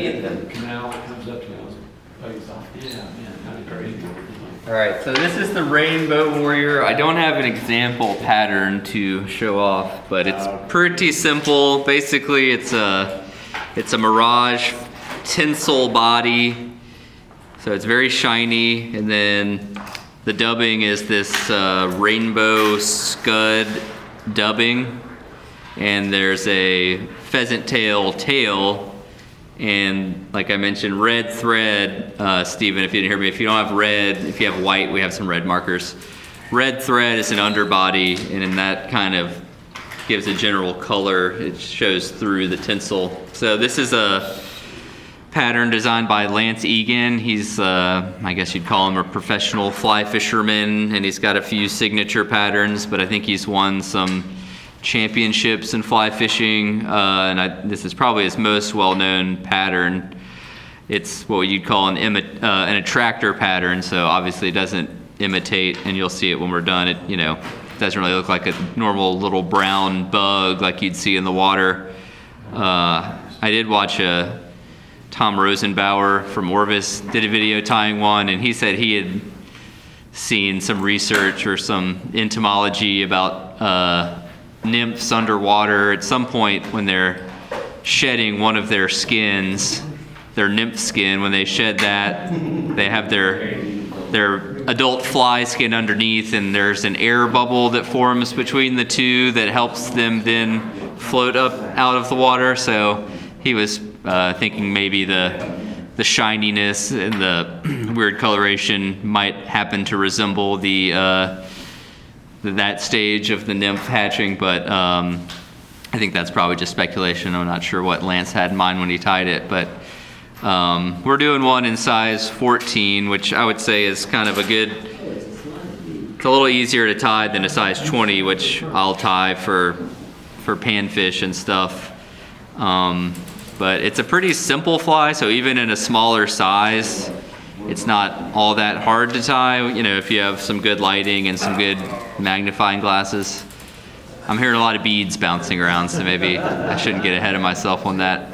Canal that comes up to us. Oh, he's off. Yeah, man, that'd be great. All right, so this is the Rainbow Warrior. I don't have an example pattern to show off, but it's pretty simple. Basically, it's a mirage tinsel body, so it's very shiny, and then the dubbing is this rainbow scud dubbing, and there's a pheasant tail. And like I mentioned, red thread, Stephen, if you didn't hear me, if you don't have red, if you have white, we have some red markers. Red thread is an underbody, and in that kind of gives a general color. It shows through the tinsel. So this is a pattern designed by Lance Egan. He's, I guess you'd call him a professional fly fisherman, and he's got a few signature patterns, but I think he's won some championships in fly fishing, this is probably his most well-known pattern. It's what you'd call an attractor pattern, so obviously it doesn't imitate, and you'll see it when we're done. It doesn't really look like a normal little brown bug like you'd see in the water. I did watch Tom Rosenbauer from Orvis did a video tying one, and he said he had seen some research or some entomology about nymphs underwater. At some point when they're shedding one of their skins, their nymph skin, when they shed that, they have their adult fly skin underneath, and there's an air bubble that forms between the two that helps them then float up out of the water. So he was thinking maybe the shininess and the weird coloration might happen to resemble that stage of the nymph hatching, but I think that's probably just speculation. I'm not sure what Lance had in mind when he tied it, but we're doing one in size 14, which I would say is kind of it's a little easier to tie than a size 20, which I'll tie for panfish and stuff. But it's a pretty simple fly, so even in a smaller size, it's not all that hard to tie, if you have some good lighting and some good magnifying glasses. I'm hearing a lot of beads bouncing around, so maybe I shouldn't get ahead of myself on that.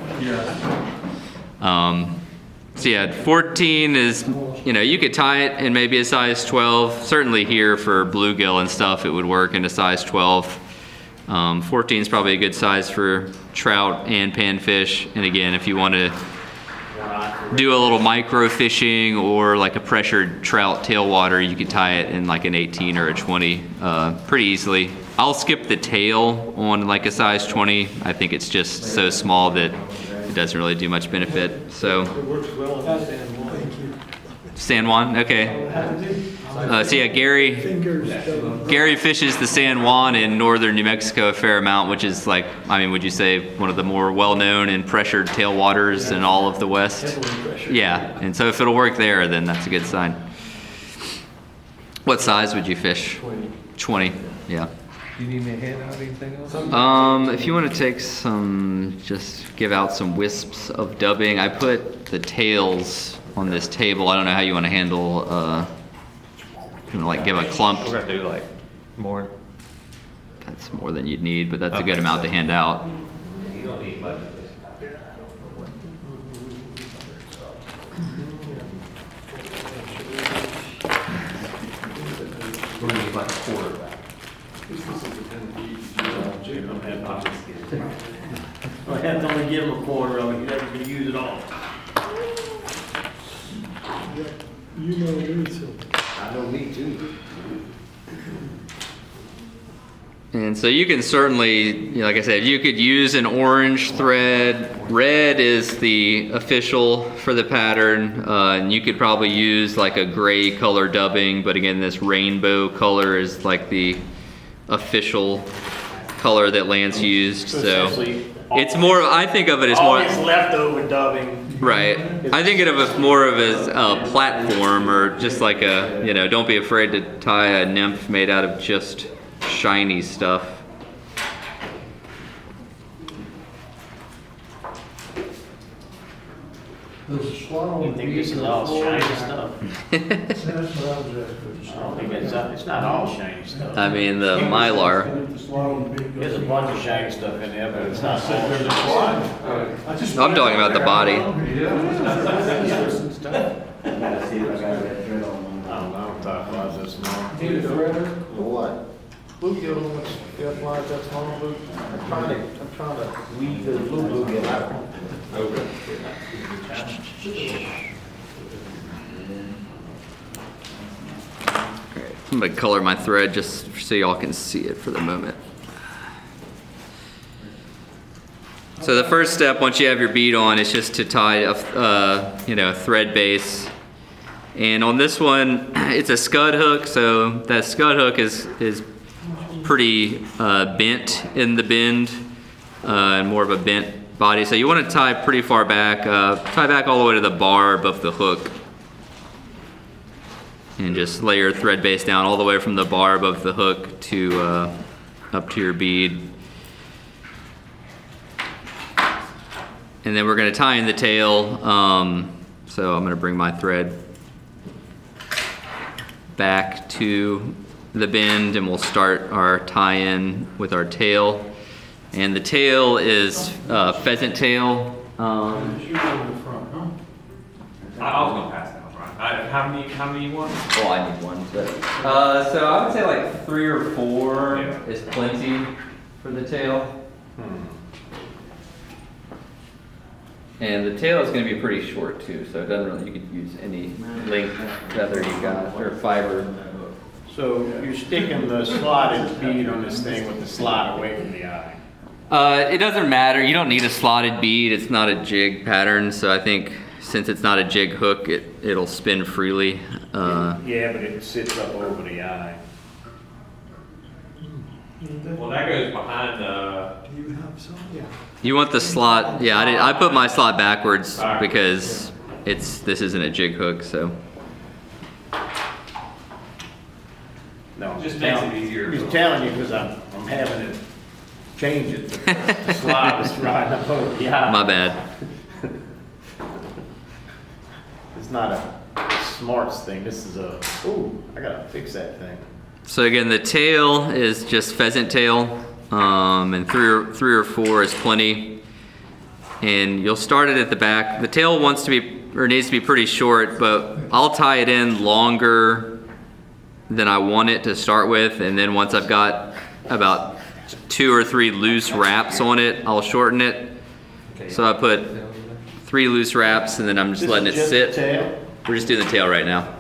So yeah, 14 is, you could tie it in maybe a size 12. Certainly here for bluegill and stuff, it would work in a size 12. 14 is probably a good size for trout and panfish. And again, if you want to do a little micro fishing or like a pressured trout tailwater, you could tie it in like an 18 or a 20 pretty easily. I'll skip the tail on like a size 20. I think it's just so small that it doesn't really do much benefit. So It works well in the San Juan. San Juan, okay. So yeah, Gary fishes the San Juan in northern New Mexico a fair amount, which is like, would you say one of the more well-known and pressured tailwaters in all of the West? Yeah, and so if it'll work there, then that's a good sign. What size would you fish? 20, yeah. Do you need me to hand out anything else? If you want to take just give out some wisps of dubbing. I put the tails on this table. I don't know how you want to handle, give a clump. We're gonna do like more. That's more than you'd need, but that's a good amount to hand out. You don't need much. We're gonna need like a quarter. I have to only give him a quarter of it, you're never gonna use it all. You know me, so. I know me too. And so you can certainly, like I said, you could use an orange thread. Red is the official for the pattern, and you could probably use like a gray color dubbing, but again, this rainbow color is like the official color that Lance used. So it's more, I think of it as more. All this leftover dubbing. Right. I think of it more of as a platform, or just like don't be afraid to tie a nymph made out of just shiny stuff. You think this is all shiny stuff? That's what I was asking. I don't think it's not all shiny stuff. I mean, the Mylar. There's a bunch of shiny stuff in there, but it's not all shiny. I'm talking about the body. I don't know, thought it was this small. Need a threader? What? Bluegill, which got flies that small, blue. I'm trying to weed the blue bluegill out. I'm gonna color my thread just so y'all can see it for the moment. So the first step, once you have your bead on, is just to tie a thread base. And on this one, it's a scud hook, so that scud hook is pretty bent in the bend, and more of a bent body. So you want to tie pretty far back, tie back all the way to the barb of the hook. And just lay your thread base down all the way from the barb of the hook to up to your bead. And then we're going to tie in the tail. So I'm going to bring my thread back to the bend and we'll start our tie-in with our tail. And the tail is pheasant tail. You go in the front, huh? I was gonna pass that one, right? How many you want? Oh, I need one. So I would say like 3 or 4 Yeah. is plenty for the tail. And the tail is going to be pretty short too, so it doesn't really, you could use any length feather you got or fiber. So you're sticking the slotted bead on this thing with the slot away from the eye. It doesn't matter. You don't need a slotted bead. It's not a jig pattern, so I think since it's not a jig hook, it'll spin freely. Yeah, but it sits up over the eye. Well, that goes behind the. Do you have some? Yeah. You want the slot? Yeah, I put my slot backwards Alright. because this isn't a jig hook, so. No, Just makes it easier. He's telling you because I'm having it change it. The slot is right up over the eye. My bad. It's not a smarts thing. This is a, ooh, I gotta fix that thing. So again, the tail is just pheasant tail, and three or 4 is plenty. And you'll start it at the back. The tail needs to be pretty short, but I'll tie it in longer than I want it to start with. And then once I've got about 2 or 3 loose wraps on it, I'll shorten it. So I put 3 loose wraps and then I'm just This letting is it just sit. the tail? We're just doing the tail right now.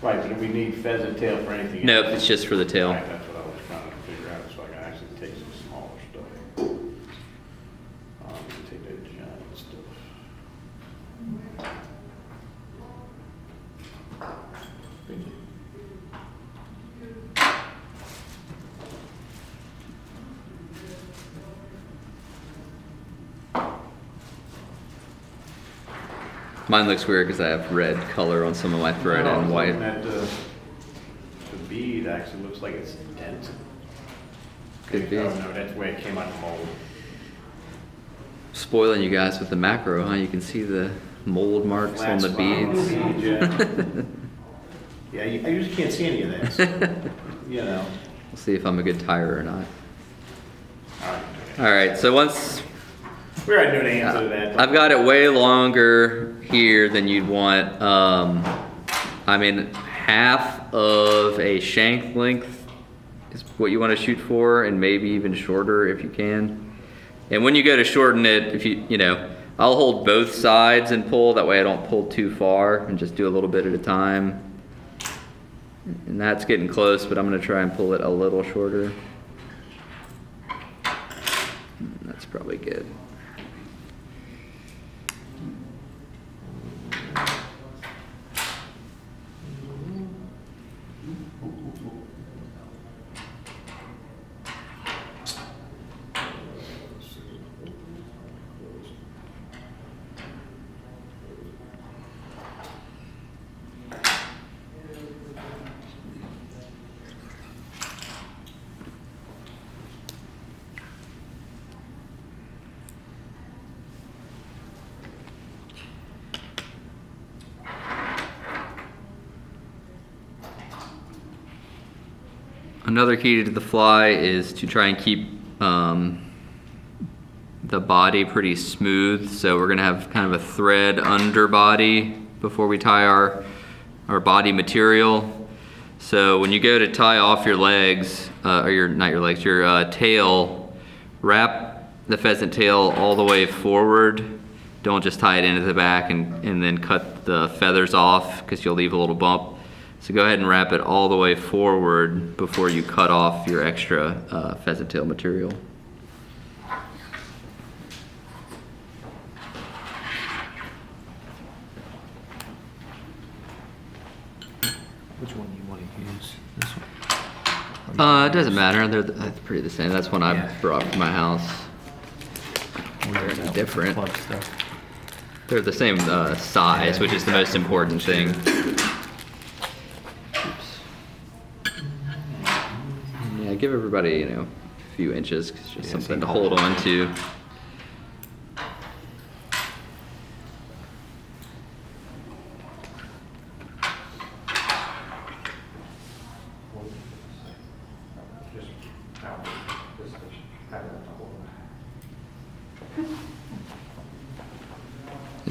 Right, but do we need pheasant tail for anything Nope, else? it's just for the tail. Right, that's what I was trying to figure out, so I can actually take some smaller stuff. Take that giant stuff. Mine looks weird because I have red color on some of my thread No, I was and white. looking at the bead actually looks like it's dented. Could be. Oh, no, that's the way it came out of the mold. Spoiling you guys with the macro, huh? You can see the mold marks on the Flat spot on beads. the bead, yeah. Yeah, I usually can't see any of that, so, you know. We'll see if I'm a good tire or not. All right. All right, so once We already knew the answer to that. I've got it way longer here than you'd want. I mean, half of a shank length is what you want to shoot for, and maybe even shorter if you can. And when you go to shorten it, if I'll hold both sides and pull. That way I don't pull too far and just do a little bit at a time. And that's getting close, but I'm going to try and pull it a little shorter. That's probably good. Another key to the fly is to try and keep the body pretty smooth. So we're gonna have kind of a thread underbody before we tie our body material. So when you go to tie off your legs, your tail, wrap the pheasant tail all the way forward. Don't just tie it into the back and then cut the feathers off, because you'll leave a little bump. So go ahead and wrap it all the way forward before you cut off your extra pheasant tail material. Which one do you want to use? This one? It doesn't matter. They're pretty the same. That's one I brought from my house. They're different. They're the same size, which is the most important thing. Oops. Yeah, give everybody, a few inches, 'cause it's just something to hold on to.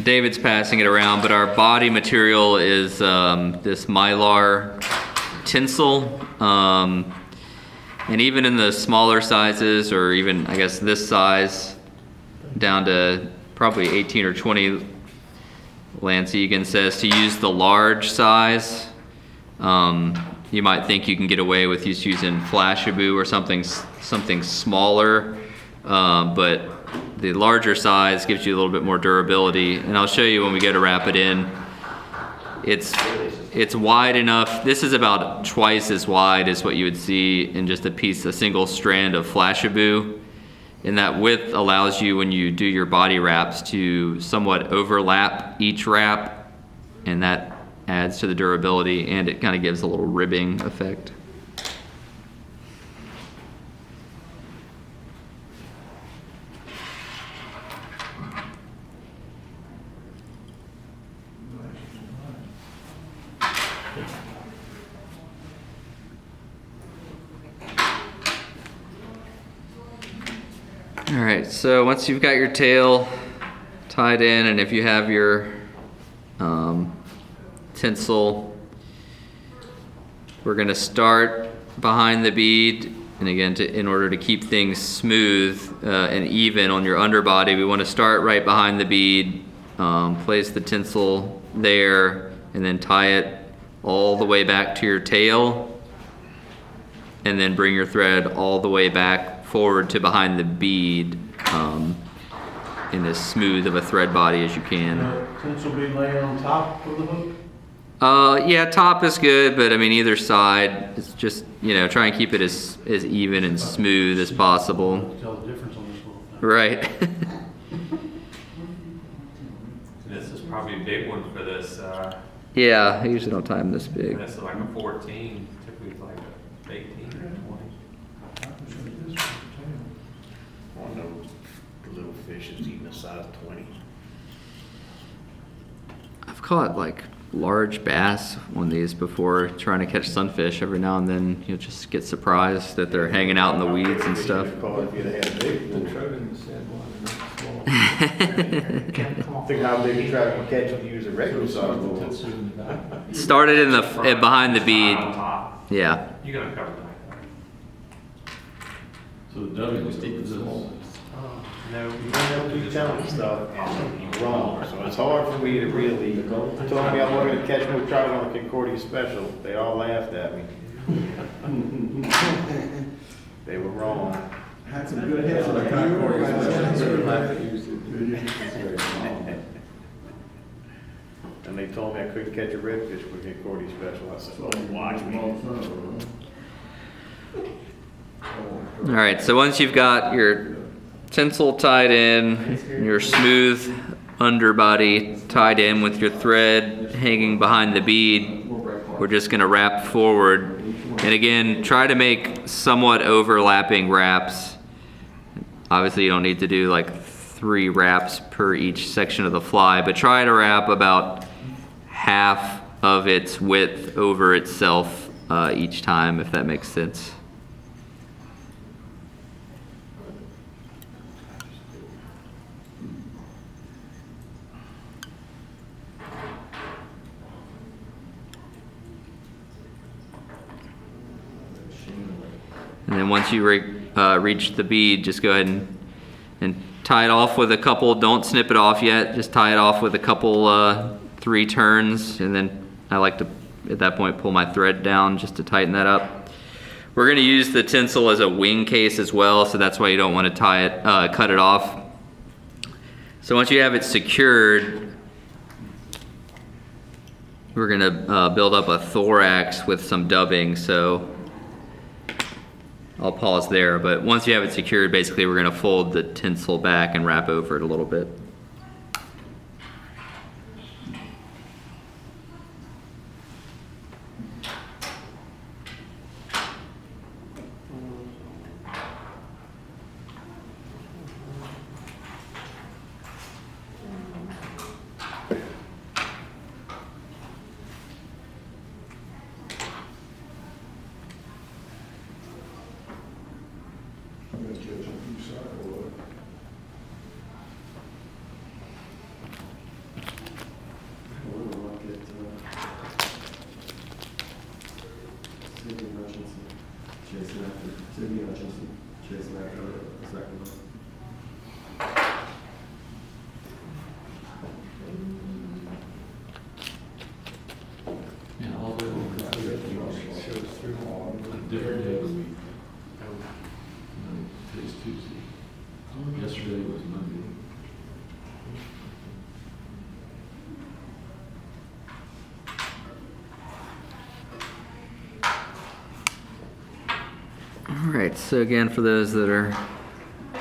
David's passing it around, but our body material is this mylar tinsel. And even in the smaller sizes, or even, I guess, this size, down to probably 18 or 20, Lance Egan says to use the large size. You might think you can get away with just using Flashabou or something smaller, but the larger size gives you a little bit more durability, and I'll show you when we go to wrap it in. It's wide enough. This is about twice as wide as what you would see in just a single strand of Flashabou. And that width allows you, when you do your body wraps, to somewhat overlap each wrap, and that adds to the durability, and it kind of gives a little ribbing effect. All right, so once you've got your tail tied in, and if you have your tinsel, we're gonna start behind the bead. And again, in order to keep things smooth and even on your underbody, we wanna start right behind the bead, place the tinsel there, and then tie it all the way back to your tail, and then bring your thread all the way back forward to behind the bead, in as smooth of a thread body as you can. Tinsel be laying on top of the hook? Yeah, top is good, but I mean either side. It's just, try and keep it as even and smooth as possible. Tell the difference on this little thing. Right. This is probably a big one for this. Yeah, I usually don't tie them this big. This is like a 14, typically it's like a 18 or 20. One of those little fish is eating a size 20. I've caught like large bass on these before, trying to catch sunfish. Every now and then you'll just get surprised that they're hanging out in the weeds and stuff. If you'd have had a big one. Think how big a trout can catch when you use a regular size bowl. Started in the behind the bead. On top. Yeah. You gotta cover that. So the W just equals this. No, You don't keep telling me stuff and you're wrong, so it's hard for me to really, told me I wasn't gonna catch no trout on a Concordia special, they all laughed at me. They were wrong. Had some good hits on the Concordia. And they told me I couldn't catch a redfish with a Concordia special, I said, oh, watch me. All right, so once you've got your tinsel tied in, your smooth underbody tied in with your thread hanging behind the bead, we're just gonna wrap forward. And again, try to make somewhat overlapping wraps. Obviously you don't need to do like 3 wraps per each section of the fly, but try to wrap about half of its width over itself each time, if that makes sense. once you reach the bead, just go ahead and tie it off with a couple, don't snip it off yet, just tie it off with a couple 3 turns, and then I like to, at that point, pull my thread down just to tighten that up. We're gonna use the tinsel as a wing case as well, so that's why you don't wanna tie it, cut it off. So once you have it secured, we're gonna build up a thorax with some dubbing, so I'll pause there, but once you have it secured, basically we're gonna fold the tinsel back and wrap over it a little bit. Yeah, all the way over. Different days. Today's Tuesday. Yesterday was Monday. All right, so again, for those that are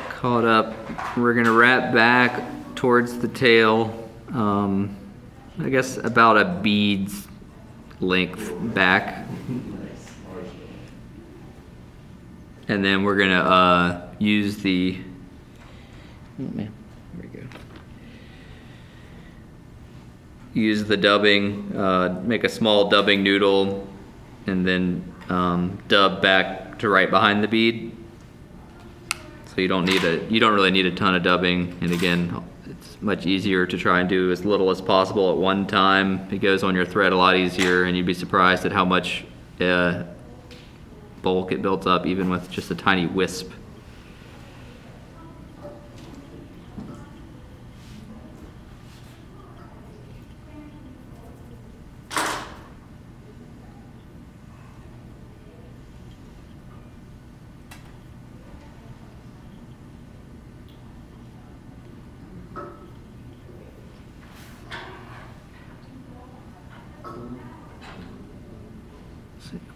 caught up, we're gonna wrap back towards the tail, I guess about a bead's length back. And then we're gonna use the, oh man, there we go. Use the dubbing, make a small dubbing noodle, and then dub back to right behind the bead. So you don't really need a ton of dubbing. And again, it's much easier to try and do as little as possible at one time. It goes on your thread a lot easier, and you'd be surprised at how much bulk it builds up even with just a tiny wisp.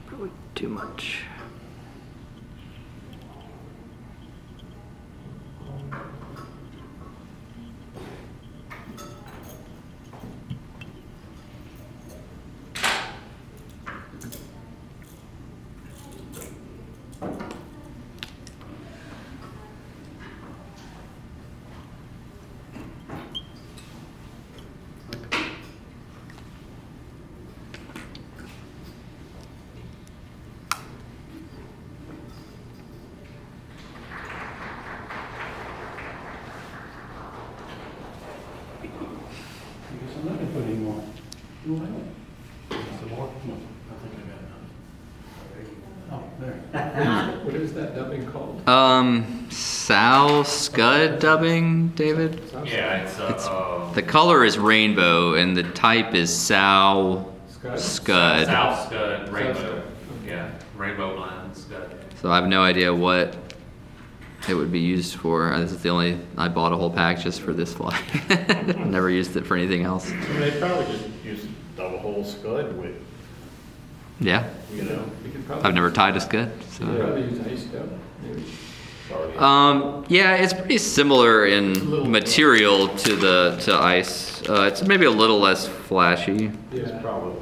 Probably too much. I'm not gonna put any more. You want it? Some more? No, I think I got enough. Oh, there. What is that dubbing called? Sow scud dubbing, David? Yeah, it's The color is rainbow and the type is sow scud. South Scud, Rainbow. Scud. Yeah, Rainbow Blend Scud. So I have no idea what it would be used for. This is the only, I bought a whole pack just for this fly. Never used it for anything else. I mean, they probably just use double hole scud with, Yeah, you know, You could probably. I've never tied a scud. You could So. probably use ice dub, maybe. already. Yeah, it's pretty similar in material to ice. It's maybe a little less flashy. It's Yeah. probably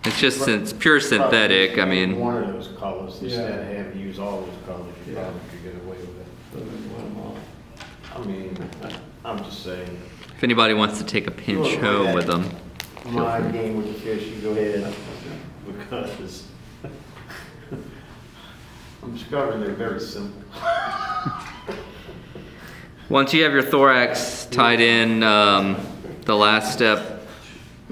It's just it's pure synthetic. I mean, one of those colors, instead of Yeah. having to use all those colors, you Yeah. probably could get away with it. So then you want them all. I mean, I'm just saying, if anybody wants to take a pinch Look, home yeah. with them, feel my free. game with the fish, you go ahead, because I'm discovering they're very simple. Once you have your thorax tied in, the last step,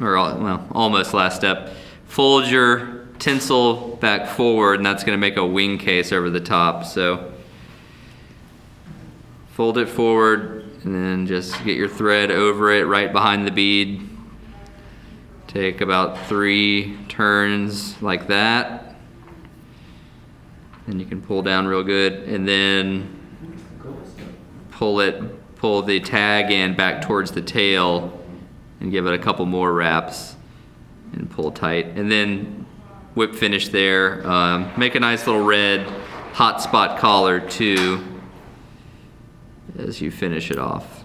or well, almost last step, fold your tinsel back forward, and that's going to make a wing case over the top. So fold it forward, and then just get your thread over it right behind the bead. Take about 3 turns like that. And you can pull down real good, and then pull the tag in back towards the tail and give it a couple more wraps and pull tight. And then whip finish there. Make a nice little red hot spot collar too as you finish it off.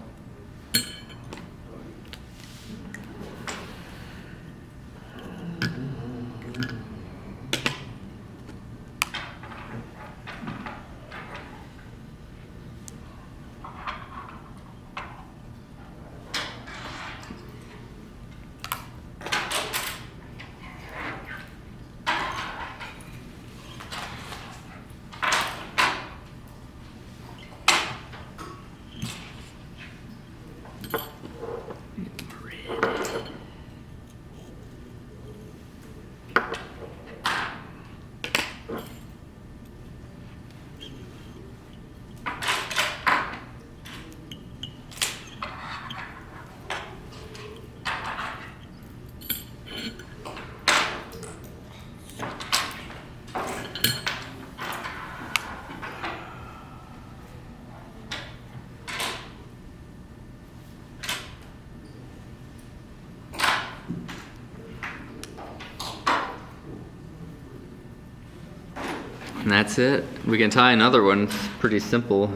And that's it. We can tie another one. It's pretty simple.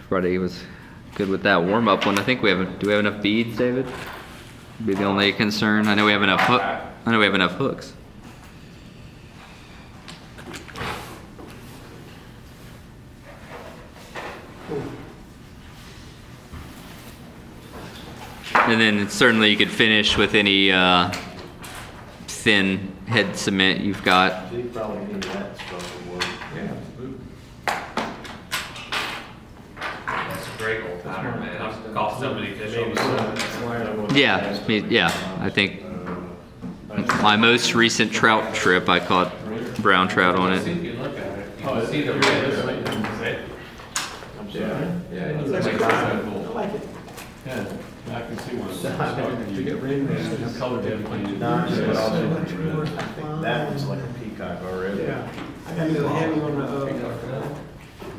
Everybody was good with that warm-up one. I think we have. Do we have enough beads, David? Be the only concern. I know we have enough hook. I know we have enough hooks. And then certainly you could finish with any thin head cement you've got. They probably need that stuff to work. Yeah, that's a great old pattern, man. I've caught so many fish over there. Yeah, I think my most recent trout trip, I caught brown trout on If it. you look at it, you can see the red. I'm sorry. Yeah, it looks like I like it. Yeah, I can see one. You get red, it's colored differently. Nah, but also, I think that one's like a peacock already. I got a little heavy on the,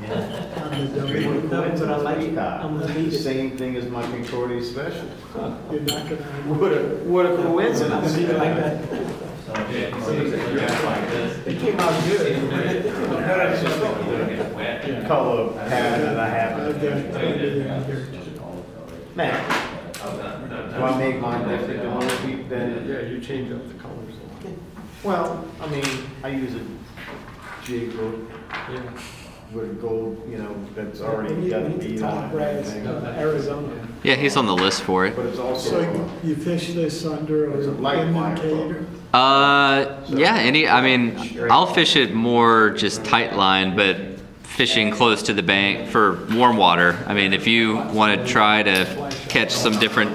that's what I like. I'm gonna need it. Same thing as my Concordia special. You're not gonna. What a coincidence. Leave it like that. It came out good. Color pattern that I have. Man, do I make mine different than other people then? Yeah, you change up the colors. Well, I mean, I use a jig hook Yeah. with a gold, that's already got a bead on it and everything. Arizona. Yeah, he's on the list for it. But it's So also, you fish this under It's a an light wire indicator? Yeah, I mean, I'll fish it more just tight line, but fishing close to the bank for warm water. I mean, if you want to try to catch some different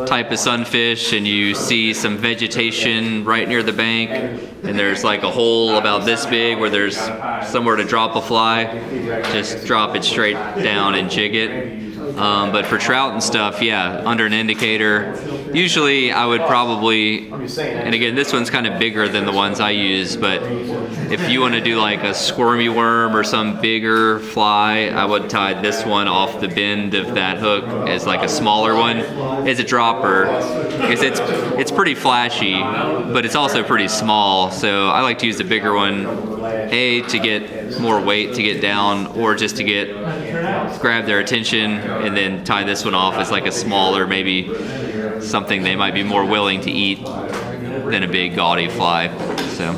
type of sunfish and you see some vegetation right near the bank and there's like a hole about this big where there's somewhere to drop a fly, just drop it straight down and jig it. But for trout and stuff, yeah, under an indicator. Usually I would probably, and again, this one's kind of bigger than the ones I use, but if you want to do like a squirmy worm or some bigger fly, I would tie this one off the bend of that hook as like a smaller one as a dropper, because it's pretty flashy, but it's also pretty small. So I like to use the bigger one, A, to get more weight to get down, or just to grab their attention, and then tie this one off as like a smaller, maybe something they might be more willing to eat than a big gaudy fly. So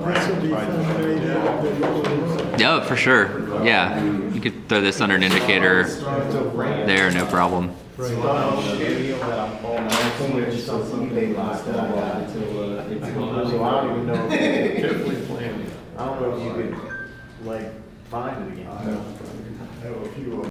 This would be fun. yeah, for sure. Yeah, you could throw this under an indicator there, no problem. So I don't even know, I don't know if you could, like, find it again. I have a few of them.